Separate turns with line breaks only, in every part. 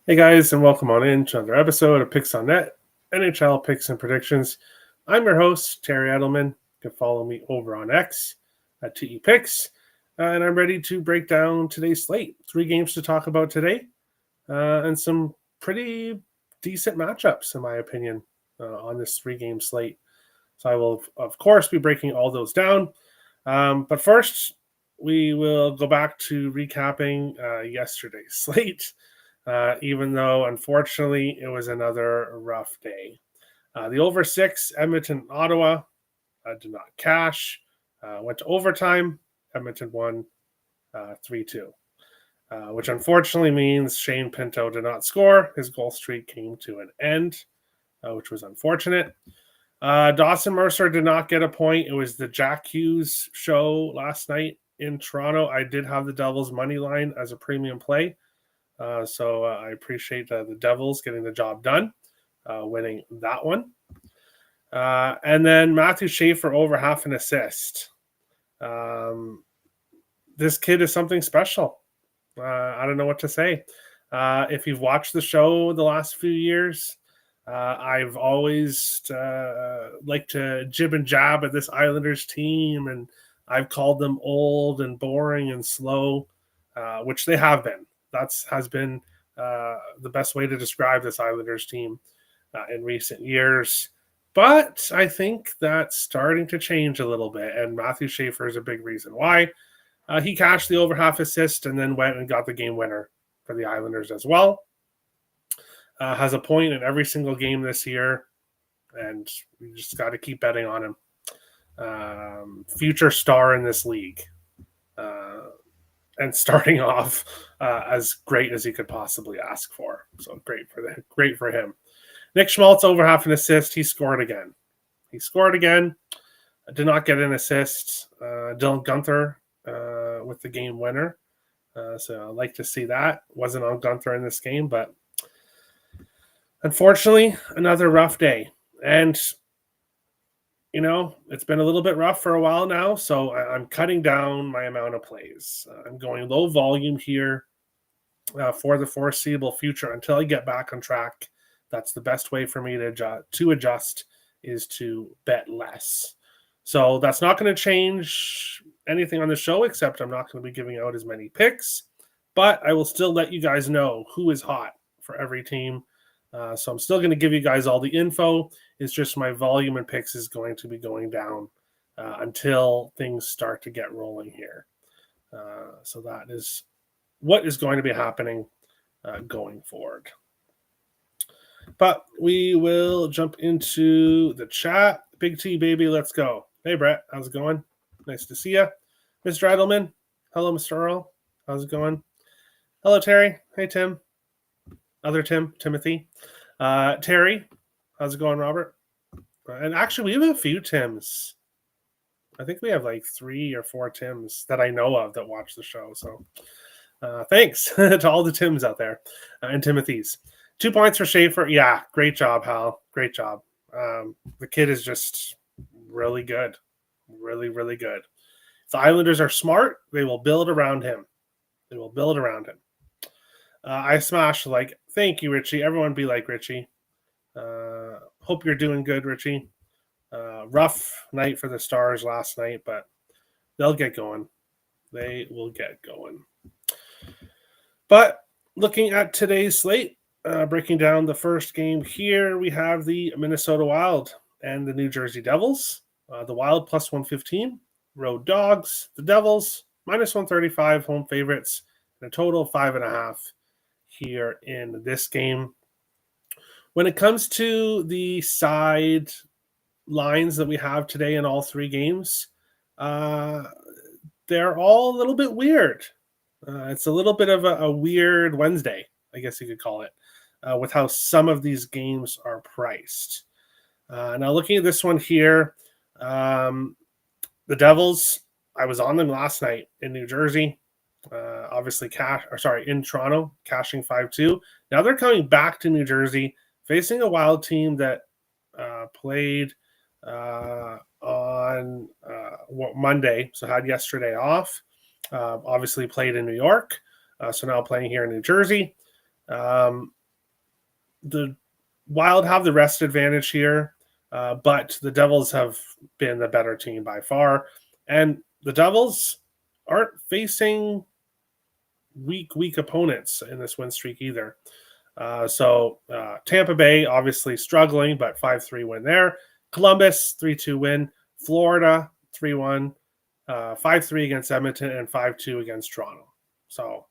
Hey guys, and welcome on in to another episode of Picks on Net, NHL Picks and Predictions. I'm your host, Terry Edelman. You can follow me over on X at TE Picks, and I'm ready to break down today's slate. 3 games to talk about today, and some pretty decent matchups, in my opinion, on this 3-game slate. So I will, of course, be breaking all those down. But first, we will go back to recapping yesterday's slate. Even though, unfortunately, it was another rough day. The over 6, Edmonton, Ottawa, did not cash. Went to overtime. Edmonton won 3-2, which unfortunately means Shane Pinto did not score. His goal streak came to an end, which was unfortunate. Dawson Mercer did not get a point. It was the Jack Hughes show last night in Toronto. I did have the Devils money line as a premium play. So I appreciate the Devils getting the job done, winning that one. And then Matthew Schaefer over half an assist. This kid is something special. I don't know what to say. If you've watched the show the last few years, I've always liked to jib and jab at this Islanders team, and I've called them old and boring and slow, which they have been. Has been the best way to describe this Islanders team in recent years. But I think that's starting to change a little bit, and Matthew Schaefer is a big reason why. He cashed the over half assist and then went and got the game winner for the Islanders as well. Has a point in every single game this year, and we just got to keep betting on him. Future star in this league. And starting off as great as he could possibly ask for. So great for him. Nick Schmaltz over half an assist. He scored again. Did not get an assist. Dylan Guenther with the game winner. So I'd like to see that. Wasn't on Guenther in this game, but unfortunately, another rough day. And it's been a little bit rough for a while now, so I'm cutting down my amount of plays. I'm going low volume here for the foreseeable future until I get back on track. That's the best way for me to adjust is to bet less. So that's not going to change anything on the show, except I'm not going to be giving out as many picks. But I will still let you guys know who is hot for every team. So I'm still going to give you guys all the info. It's just my volume and picks is going to be going down until things start to get rolling here. So that is what is going to be happening going forward. But we will jump into the chat. Big T, baby, let's go. Hey, Brett, how's it going? Nice to see you. Mr. Edelman, hello, Mr. Earl. How's it going? Hello, Terry. Hey, Tim. Other Timothy. Terry, how's it going, Robert? And actually, we have a few Tims. I think we have like 3 or 4 Tims that I know of that watch the show. So thanks to all the Tims out there and Timothys. 2 points for Schaefer. Yeah, great job, Hal. Great job. The kid is just really good. Really, really good. If the Islanders are smart, they will build around him. I smashed thank you, Richie. Everyone be like Richie. Hope you're doing good, Richie. Rough night for the Stars last night, but they'll get going. They will get going. But looking at today's slate, breaking down the first game here, we have the Minnesota Wild and the New Jersey Devils. The Wild plus 115, road dogs. The Devils minus 135, home favorites, and a total of 5.5 here in this game. When it comes to the side lines that we have today in all 3 games, they're all a little bit weird. It's a little bit of a weird Wednesday, I guess you could call it, with how some of these games are priced. Now, looking at this one here, the Devils, I was on them last night in New Jersey. Obviously, in Toronto, cashing 5-2. Now they're coming back to New Jersey, facing a Wild team that played on Monday, so had yesterday off. Obviously played in New York, so now playing here in New Jersey. the Wild have the rest advantage here, but the Devils have been the better team by far. And the Devils aren't facing weak opponents in this win streak either. So Tampa Bay obviously struggling, but 5-3 win there. Columbus 3-2 win. Florida 3-1. 5-3 against Edmonton and 5-2 against Toronto. So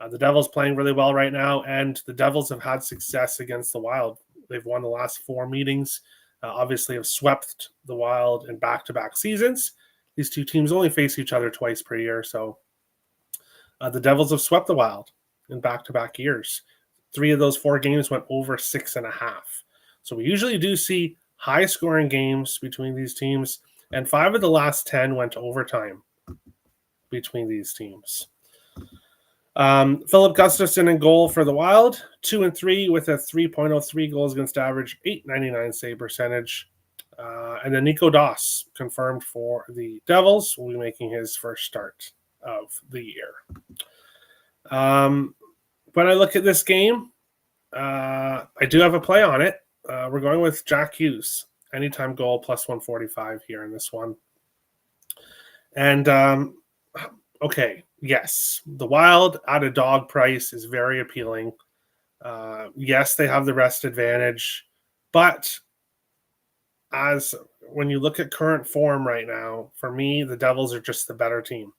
the Devils playing really well right now, and the Devils have had success against the Wild. They've won the last 4 meetings. Obviously have swept the Wild in back-to-back seasons. These two teams only face each other twice per year, so the Devils have swept the Wild in back-to-back years. 3 of those 4 games went over 6.5. So we usually do see high-scoring games between these teams, and 5 of the last 10 went to overtime between these teams. Philip Gustafson in goal for the Wild, 2-3 with a 3.03 goals against average, .899 save percentage. And then Nico Doss confirmed for the Devils, will be making his first start of the year. When I look at this game, I do have a play on it. We're going with Jack Hughes, anytime goal plus 145 here in this one. And okay, yes, the Wild at a dog price is very appealing. Yes, they have the rest advantage, but as when you look at current form right now, for me, the Devils are just the better team.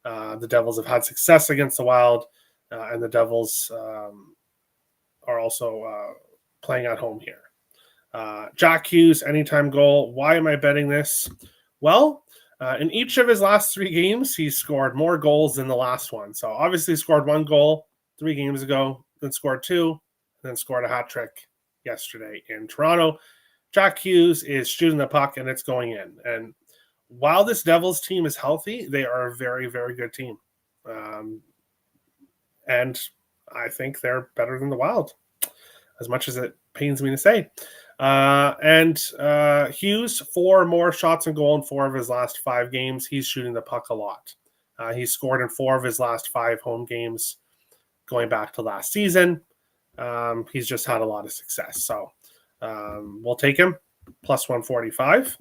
The Devils have had success against the Wild, and the Devils are also playing at home here. Jack Hughes, anytime goal. Why am I betting this? Well, in each of his last 3 games, he scored more goals than the last one. So obviously he scored 1 goal 3 games ago, then scored 2, then scored a hat trick yesterday in Toronto. Jack Hughes is shooting the puck, and it's going in. And while this Devils team is healthy, they are a very, very good team. And I think they're better than the Wild, as much as it pains me to say. Hughes, 4 more shots on goal in 4 of his last 5 games. He's shooting the puck a lot. He scored in 4 of his last 5 home games going back to last season. He's just had a lot of success. So we'll take him. Plus 145.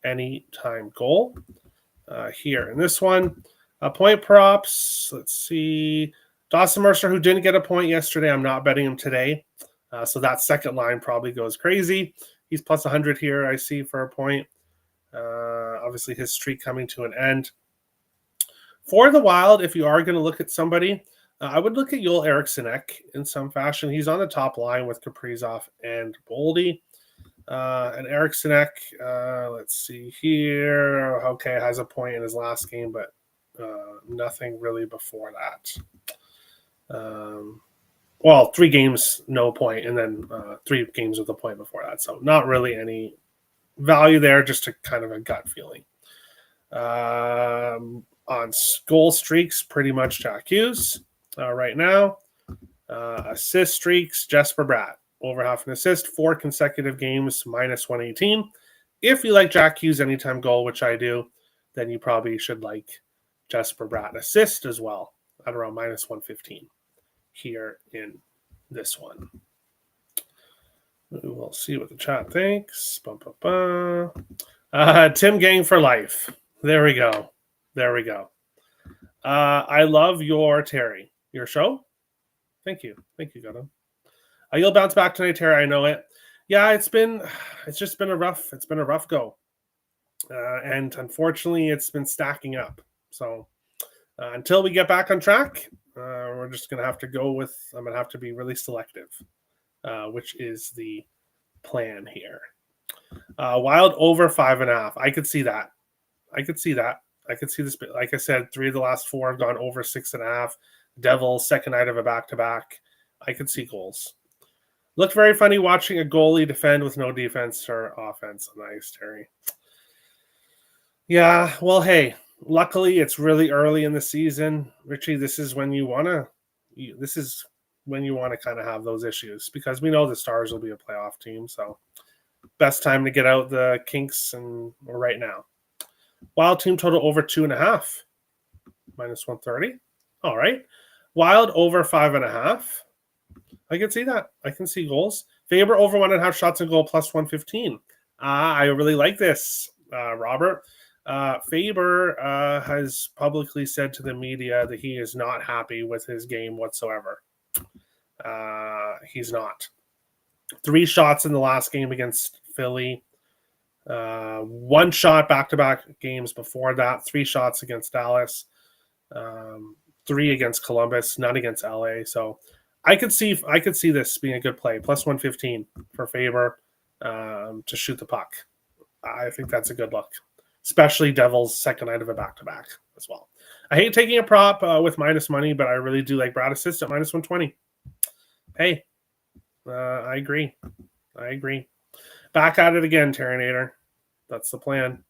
Anytime goal here in this one. Point props. Let's see. Dawson Mercer, who didn't get a point yesterday, I'm not betting him today. So that second line probably goes crazy. He's plus 100 here, I see, for a point. Obviously, his streak coming to an end. For the Wild, if you are going to look at somebody, I would look at Joel Erikssonek in some fashion. He's on the top line with Kaprizov and Boldy. And Erikssonek, let's see here. Okay, has a point in his last game, but nothing really before that. Well, 3 games, no point, and then 3 games with a point before that. So not really any value there, just a kind of a gut feeling. On goal streaks, pretty much Jack Hughes right now. Assist streaks, Jesper Bratt. Over half an assist, 4 consecutive games, minus 118. If you like Jack Hughes anytime goal, which I do, then you probably should like Jesper Bratt assist as well at around minus 115 here in this one. We'll see what the chat thinks. Tim Gang for life. There we go. I love your Terry. Your show? Thank you, Gautam. You'll bounce back tonight, Terry. I know it. Yeah, it's just been a rough go, and unfortunately, it's been stacking up. So until we get back on track, we're just gonna have to go with. I'm gonna have to be really selective, which is the plan here. Wild over 5.5. I could see that. I could see this. Like I said, 3 of the last 4 have gone over 6.5. Devils, second night of a back-to-back. I could see goals. Looked very funny watching a goalie defend with no defense or offense. Nice, Terry. Yeah, well, hey, luckily it's really early in the season. Richie, this is when you want to kind of have those issues, because we know the Stars will be a playoff team. So best time to get out the kinks and right now. Wild team total over 2.5, minus 130. All right. Wild over 5.5. I can see that. I can see goals. Faber over 1.5 shots on goal plus 115. I really like this, Robert. Faber has publicly said to the media that he is not happy with his game whatsoever. He's not. 3 shots in the last game against Philly. 1 shot back-to-back games before that. 3 shots against Dallas. 3 against Columbus. None against LA. So I could see this being a good play. Plus 115 for Faber to shoot the puck. I think that's a good look, especially Devils' second night of a back-to-back as well. I hate taking a prop with minus money, but I really do like Brad Assist at minus 120. Hey, I agree. Back at it again, Terranator. That's the plan.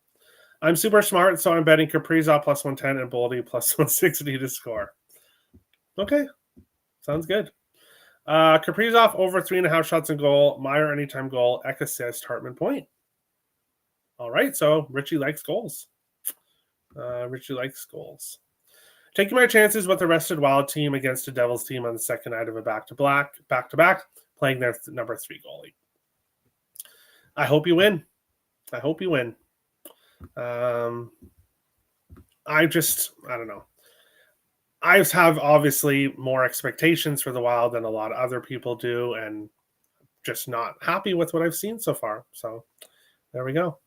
I'm super smart, so I'm betting Kaprizov plus 110 and Boldy plus 160 to score. Okay, sounds good. Kaprizov over 3.5 shots on goal. Meyer anytime goal. Ek assist. Hartman point. All right, so Richie likes goals. Taking my chances with the rested Wild team against the Devils team on the second night of a back-to-back, playing their number 3 goalie. I hope you win. I don't know. I have obviously more expectations for the Wild than a lot of other people do, and just not happy with what I've seen so far. So there we go.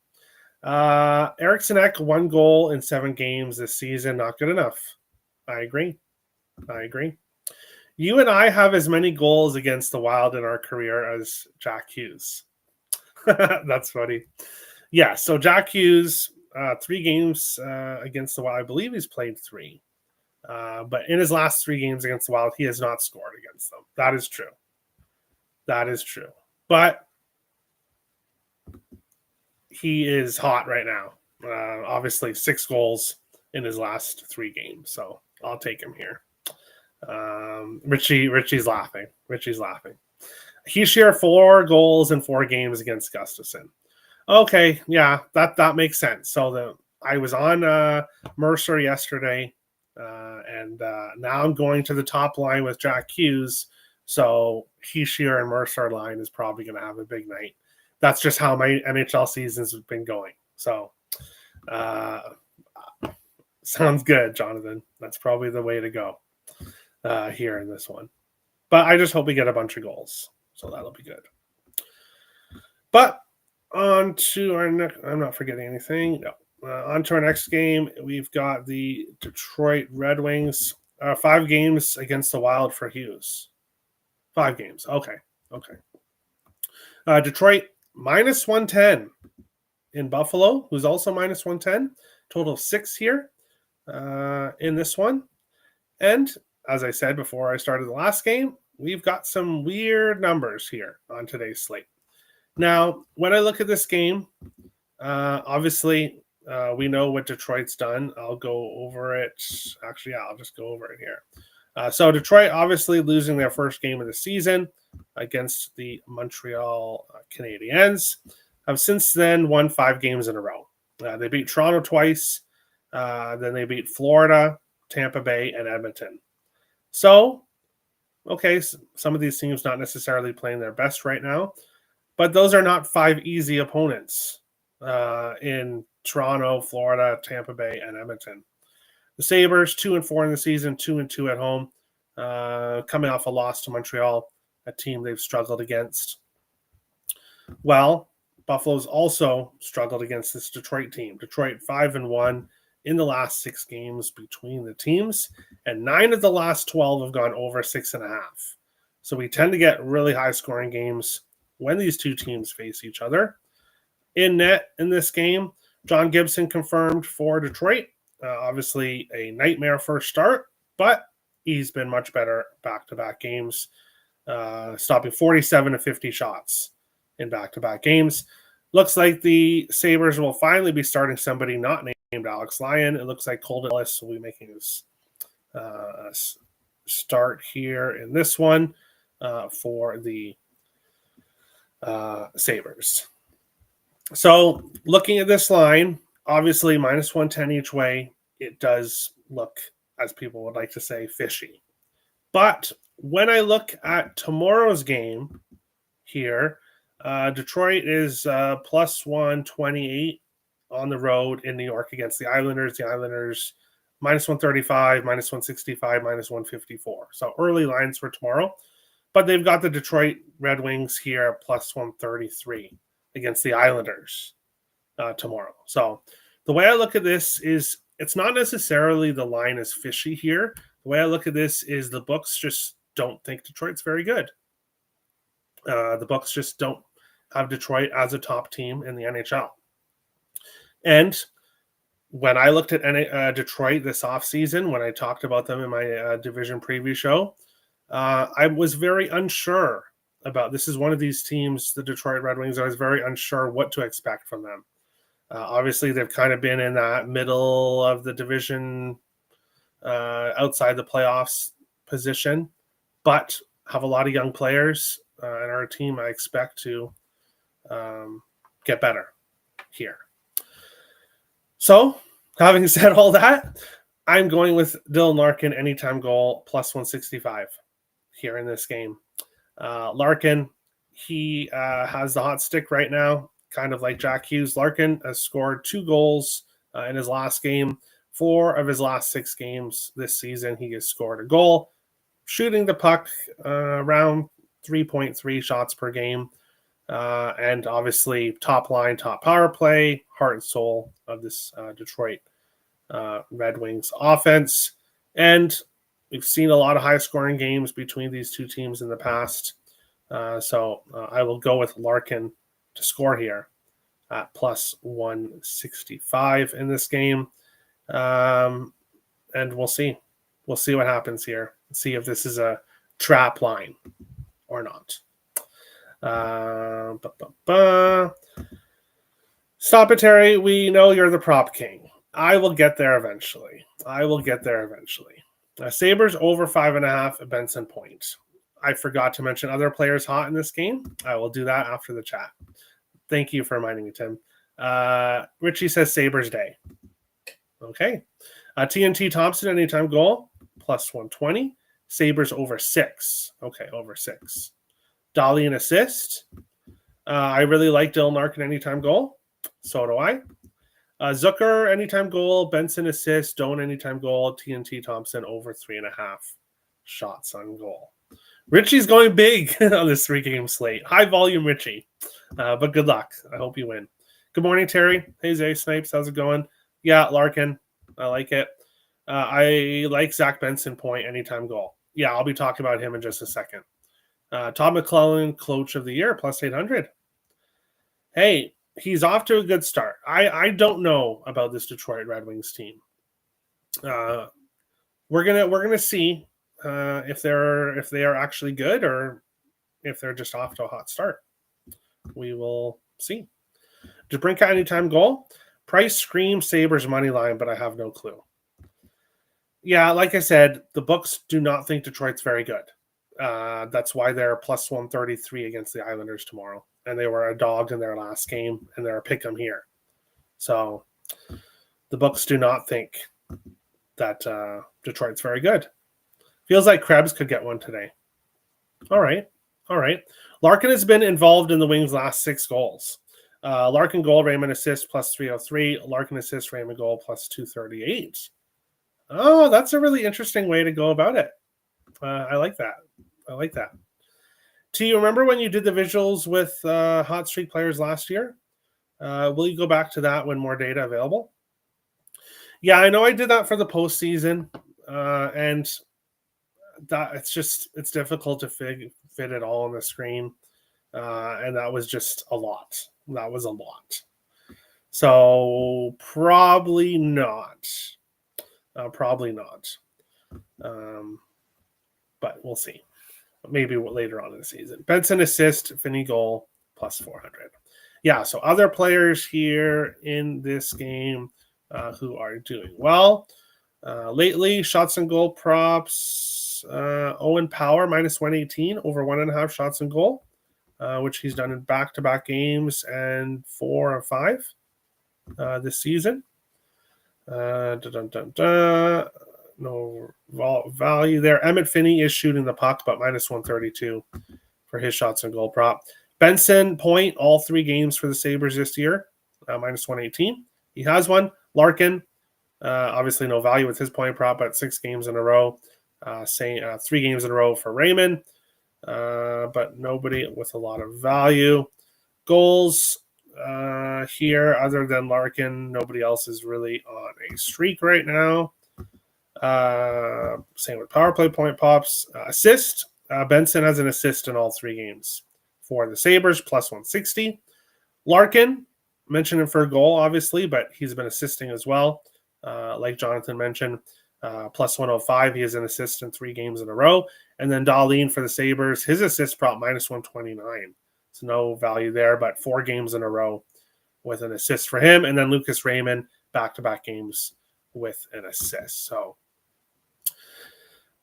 Eriksson Ek, 1 goal in 7 games this season. Not good enough. I agree. You and I have as many goals against the Wild in our career as Jack Hughes. That's funny. Yeah, so Jack Hughes, 3 games against the Wild. I believe he's played 3. But in his last 3 games against the Wild, he has not scored against them. That is true. But he is hot right now. Obviously, 6 goals in his last 3 games. So I'll take him here. Richie's laughing. He shared 4 goals in 4 games against Gustafsson. Okay, yeah, that makes sense. So I was on Mercer yesterday, and now I'm going to the top line with Jack Hughes. So Heishier and Mercer line is probably going to have a big night. That's just how my NHL seasons have been going. So sounds good, Jonathan. That's probably the way to go here in this one. But I just hope we get a bunch of goals. So that'll be good. But on to our next, I'm not forgetting anything. No. On to our next game. We've got the Detroit Red Wings. 5 games against the Wild for Hughes. 5 games. Okay. Detroit minus 110 in Buffalo, who's also minus 110. Total 6 here in this one. And as I said before I started the last game, we've got some weird numbers here on today's slate. Now, when I look at this game, obviously we know what Detroit's done. I'll go over it. Actually, yeah, I'll just go over it here. So Detroit obviously losing their first game of the season against the Montreal Canadiens. Have since then won 5 games in a row. They beat Toronto twice. Then they beat Florida, Tampa Bay, and Edmonton. So, okay, some of these teams not necessarily playing their best right now, but those are not 5 easy opponents in Toronto, Florida, Tampa Bay, and Edmonton. The Sabres, 2-4 in the season, 2-2 at home, coming off a loss to Montreal, a team they've struggled against. Well, Buffalo's also struggled against this Detroit team. Detroit 5-1 in the last 6 games between the teams, and 9 of the last 12 have gone over 6.5. So we tend to get really high-scoring games when these two teams face each other. In net in this game, John Gibson confirmed for Detroit. Obviously a nightmare first start, but he's been much better back-to-back games, stopping 47 of 50 shots in back-to-back games. Looks like the Sabres will finally be starting somebody not named Alex Lyon. It looks like Colton Ellis will be making his start here in this one for the Sabres. So looking at this line, obviously minus 110 each way, it does look, as people would like to say, fishy. But When I look at tomorrow's game here, Detroit is plus 128 on the road in New York against the Islanders. The Islanders minus 135, minus 165, minus 154. So early lines for tomorrow. But they've got the Detroit Red Wings here plus 133 against the Islanders tomorrow. So the way I look at this is it's not necessarily the line is fishy here. The way I look at this is the books just don't think Detroit's very good. The books just don't have Detroit as a top team in the NHL. And when I looked at Detroit this offseason, when I talked about them in my division preview show, I was very unsure about this. Is one of these teams, the Detroit Red Wings. I was very unsure what to expect from them. Obviously, they've kind of been in that middle of the division, outside the playoffs position, but have a lot of young players. And our team, I expect to get better here. So, having said all that, I'm going with Dylan Larkin anytime goal plus 165 here in this game. Larkin, he has the hot stick right now, kind of like Jack Hughes. Larkin has scored 2 goals in his last game. 4 of his last 6 games this season, he has scored a goal, shooting the puck around 3.3 shots per game. And obviously, top line, top power play, heart and soul of this Detroit Red Wings offense. And we've seen a lot of high-scoring games between these two teams in the past. So I will go with Larkin to score here at plus 165 in this game. And we'll see. We'll see what happens here. See if this is a trap line or not. Stop it, Terry. We know you're the prop king. I will get there eventually. Sabres over 5.5 at Benson Point. I forgot to mention other players hot in this game. I will do that after the chat. Thank you for reminding me, Tim. Richie says Sabres day. Okay. TNT Thompson anytime goal plus 120. Sabres over 6. Okay, over 6. Dolly an assist. I really like Dylan Larkin anytime goal. So do I. Zucker anytime goal. Benson assist. Doan anytime goal. TNT Thompson over 3.5 shots on goal. Richie's going big on this 3-game slate. High volume Richie. But good luck. I hope you win. Good morning, Terry. Hey, Zay Snipes. How's it going? Yeah, Larkin. I like it. I like Zach Benson Point anytime goal. Yeah, I'll be talking about him in just a second. Todd McClellan, Coach of the Year, plus 800. Hey, he's off to a good start. I don't know about this Detroit Red Wings team. We're gonna see if they are actually good or if they're just off to a hot start. We will see. DeBrincat anytime goal. Price screams Sabres money line, but I have no clue. Yeah, like I said, the books do not think Detroit's very good. That's why they're plus 133 against the Islanders tomorrow. And they were a dog in their last game, and they're a pick 'em here. So the books do not think that Detroit's very good. Feels like Krebs could get one today. All right. Larkin has been involved in the Wings' last 6 goals. Larkin goal, Raymond assist, plus 303. Larkin assist, Raymond goal, plus 238. Oh, that's a really interesting way to go about it. I like that. T, you remember when you did the visuals with hot streak players last year? Will you go back to that when more data available? Yeah, I know I did that for the postseason, and that it's difficult to fit it all on the screen, and that was just a lot. So probably not. But we'll see. Maybe later on in the season. Benson assist, Finney goal, plus 400. Yeah, so other players here in this game who are doing well. Lately, shots and goal props. Owen Power, minus 118, over 1.5 shots and goal, which he's done in back-to-back games and 4 of 5 this season. value there. Emmett Finney is shooting the puck, but minus 132 for his shots and goal prop. Benson Point, all 3 games for the Sabres this year, minus 118. He has one. Larkin, obviously no value with his point prop, but 6 games in a row. 3 games in a row for Raymond, but nobody with a lot of value. Goals here, other than Larkin, nobody else is really on a streak right now. Same with power play point pops. Assist, Benson has an assist in all 3 games for the Sabres, plus 160. Larkin, mentioned him for a goal, obviously, but he's been assisting as well. Like Jonathan mentioned, plus 105. He has an assist in 3 games in a row. And then Dahlin for the Sabres, his assist prop minus 129. So no value there, but 4 games in a row with an assist for him. And then Lucas Raymond, back-to-back games with an assist. So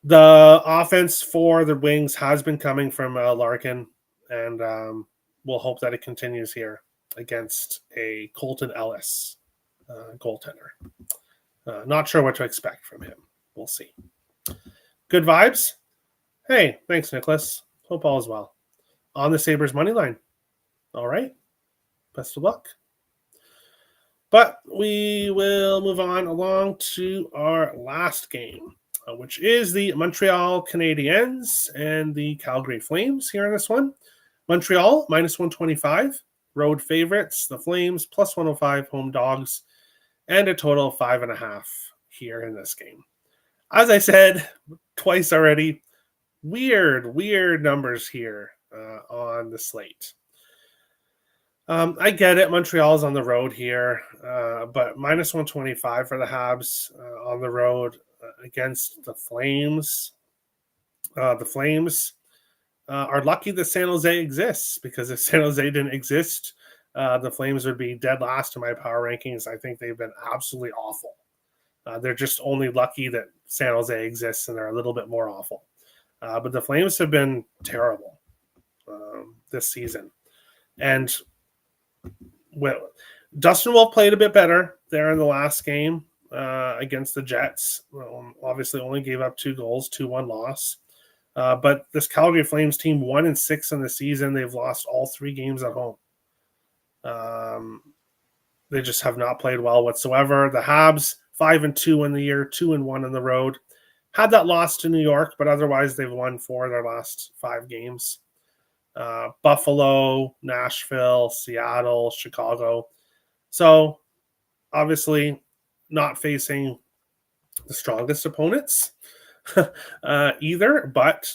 the offense for the Wings has been coming from Larkin, and we'll hope that it continues here against a Colton Ellis goaltender. Not sure what to expect from him. We'll see. Good vibes? Hey, thanks, Nicholas. Hope all is well. On the Sabres money line. All right. Best of luck. But we will move on along to our last game, which is the Montreal Canadiens and the Calgary Flames here in this one. Montreal, minus 125. Road favorites, the Flames, plus 105 home dogs, and a total of 5.5 here in this game. As I said twice already, weird numbers here on the slate. I get it. Montreal's on the road here, but minus 125 for the Habs on the road against the Flames. The Flames are lucky that San Jose exists, because if San Jose didn't exist, the Flames would be dead last in my power rankings. I think they've been absolutely awful. They're just only lucky that San Jose exists, and they're a little bit more awful. But the Flames have been terrible this season. And well, Dustin Wolf played a bit better there in the last game against the Jets. Obviously only gave up 2 goals, 2-1 loss. But this Calgary Flames team, 1-6 in the season. They've lost all 3 games at home. They just have not played well whatsoever. The Habs, 5-2 in the year, 2-1 on the road. Had that loss to New York, but otherwise they've won 4 of their last 5 games. Buffalo, Nashville, Seattle, Chicago. So obviously not facing the strongest opponents either, but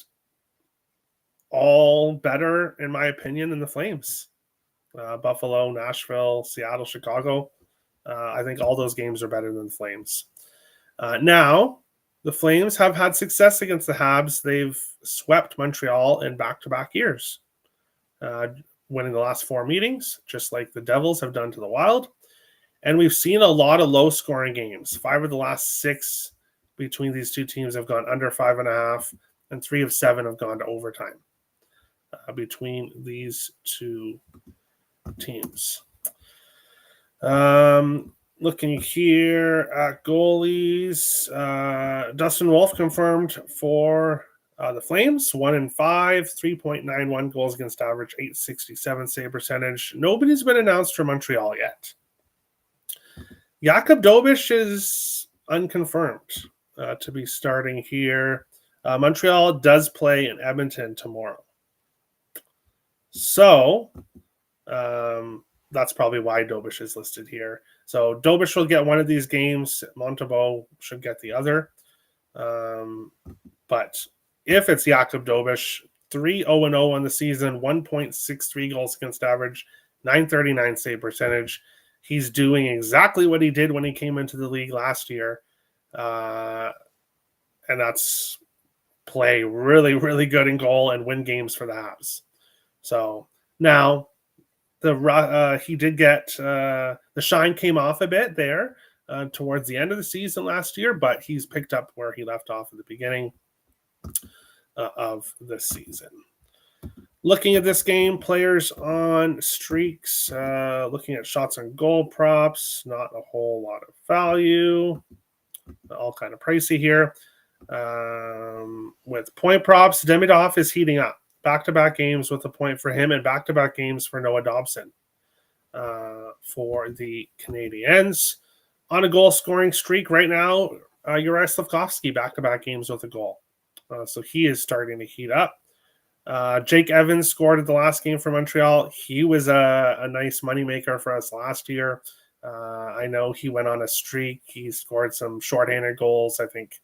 all better, in my opinion, than the Flames. Buffalo, Nashville, Seattle, Chicago. I think all those games are better than the Flames. Now, the Flames have had success against the Habs. They've swept Montreal in back-to-back years, winning the last 4 meetings, just like the Devils have done to the Wild. And we've seen a lot of low-scoring games. 5 of the last 6 between these 2 teams have gone under 5.5, and 3 of 7 have gone to overtime between these 2 teams. Looking here at goalies, Dustin Wolf confirmed for the Flames, 1-5, 3.91 goals against average, 867 save percentage. Nobody's been announced for Montreal yet. Jakub Dobish is unconfirmed to be starting here. Montreal does play in Edmonton tomorrow. So that's probably why Dobish is listed here. So Dobish will get one of these games. Montembeault should get the other. But if it's Jakub Dobish, 3-0-0 on the season, 1.63 goals against average, 939 save percentage. He's doing exactly what he did when he came into the league last year. And that's play really, really good in goal and win games for the Habs. So now he did get the shine came off a bit there towards the end of the season last year, but he's picked up where he left off at the beginning of the season. Looking at this game, players on streaks, looking at shots on goal props, not a whole lot of value. all kind of pricey here. With point props, Demidov is heating up. Back-to-back games with a point for him and back-to-back games for Noah Dobson for the Canadiens. On a goal-scoring streak right now, Juraj Slafkovsky back-to-back games with a goal. So he is starting to heat up. Jake Evans scored at the last game for Montreal. He was a nice moneymaker for us last year. I know he went on a streak. He scored some shorthanded goals. I think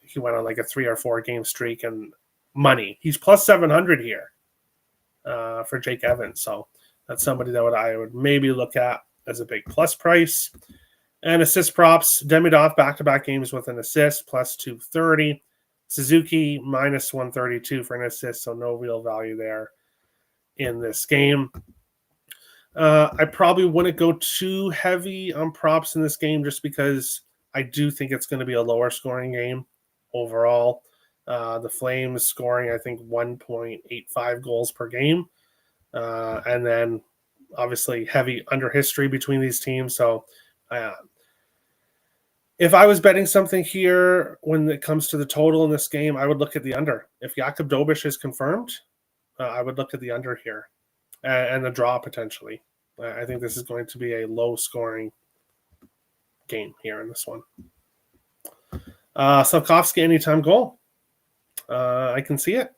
he went on like a 3 or 4 game streak and money. He's plus 700 here for Jake Evans. So that's somebody that I would maybe look at as a big plus price. And assist props, Demidov back-to-back games with an assist, plus 230. Suzuki, minus 132 for an assist, so no real value there in this game. I probably wouldn't go too heavy on props in this game just because I do think it's going to be a lower scoring game overall. The Flames scoring, I think, 1.85 goals per game. And then, obviously, heavy under history between these teams. So, if I was betting something here when it comes to the total in this game, I would look at the under. If Jakub Dobiš is confirmed, I would look at the under here and the draw potentially. I think this is going to be a low-scoring game here in this one. Slafkovsky anytime goal. I can see it.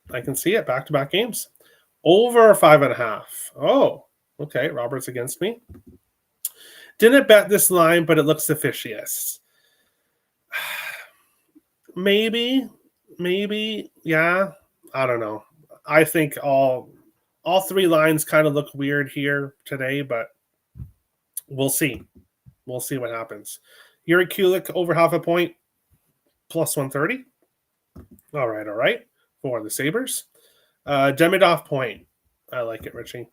Back-to-back games. Over 5.5. Oh, okay. Robert's against me. Didn't bet this line, but it looks the fishiest. Maybe, yeah. I don't know. I think all 3 lines kind of look weird here today, but we'll see. We'll see what happens. Yuri Kulik over half a point, plus 130. All right. For the Sabres. Demidov point. I like it, Richie.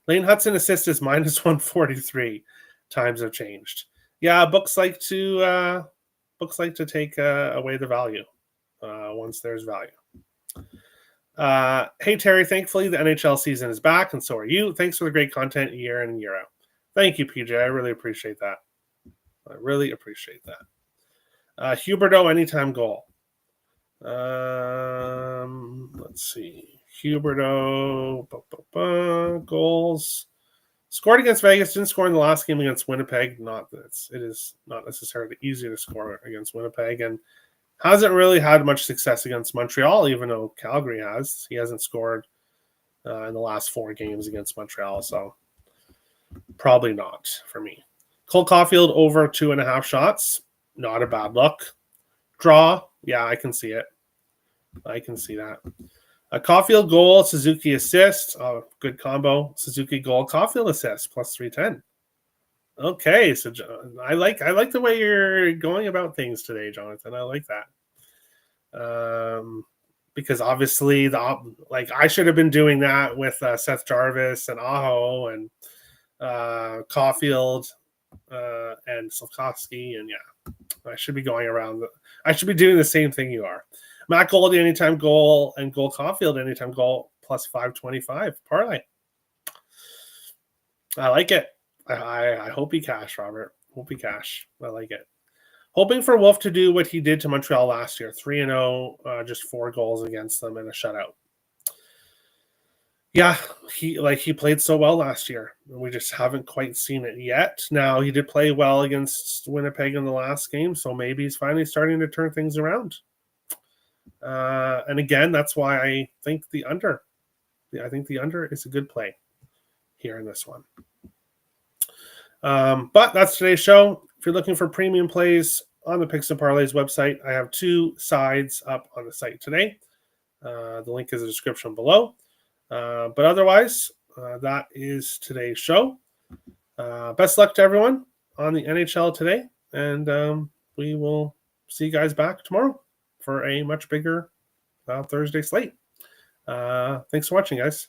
Lane Hudson assist is minus 143. Times have changed. Yeah, books like to take away the value once there's value. Hey Terry, thankfully the NHL season is back, and so are you. Thanks for the great content year in and year out. Thank you, PJ. I really appreciate that. Huberdeau anytime goal. Let's see. Huberdeau goals. Scored against Vegas, didn't score in the last game against Winnipeg. It is not necessarily easy to score against Winnipeg, and hasn't really had much success against Montreal, even though Calgary has. He hasn't scored in the last 4 games against Montreal, so probably not for me. Cole Caulfield over 2.5 shots. Not a bad look. Draw, yeah, I can see it. I can see that. A Caulfield goal, Suzuki assist. Oh, good combo. Suzuki goal, Caulfield assist, plus 310. Okay, so I like the way you're going about things today, Jonathan. I like that. Because obviously, I should have been doing that with Seth Jarvis and Aho and Caulfield and Slafkovsky, and yeah, I should be going around. I should be doing the same thing you are. Matt Goldie anytime goal and Gold Caulfield anytime goal plus 525 parlay. I like it. I hope he cash, Robert. Hope he cash. I like it. Hoping for Wolf to do what he did to Montreal last year, 3-0, just 4 goals against them and a shutout. Yeah, he played so well last year. We just haven't quite seen it yet. Now, he did play well against Winnipeg in the last game, so maybe he's finally starting to turn things around. And again, that's why I think the under. I think the under is a good play here in this one. But that's today's show. If you're looking for premium plays on the Picks and Parlays website, I have 2 sides up on the site today. The link is in the description below. But otherwise, that is today's show. Best luck to everyone on the NHL today. And we will see you guys back tomorrow for a much bigger Thursday slate. Thanks for watching, guys.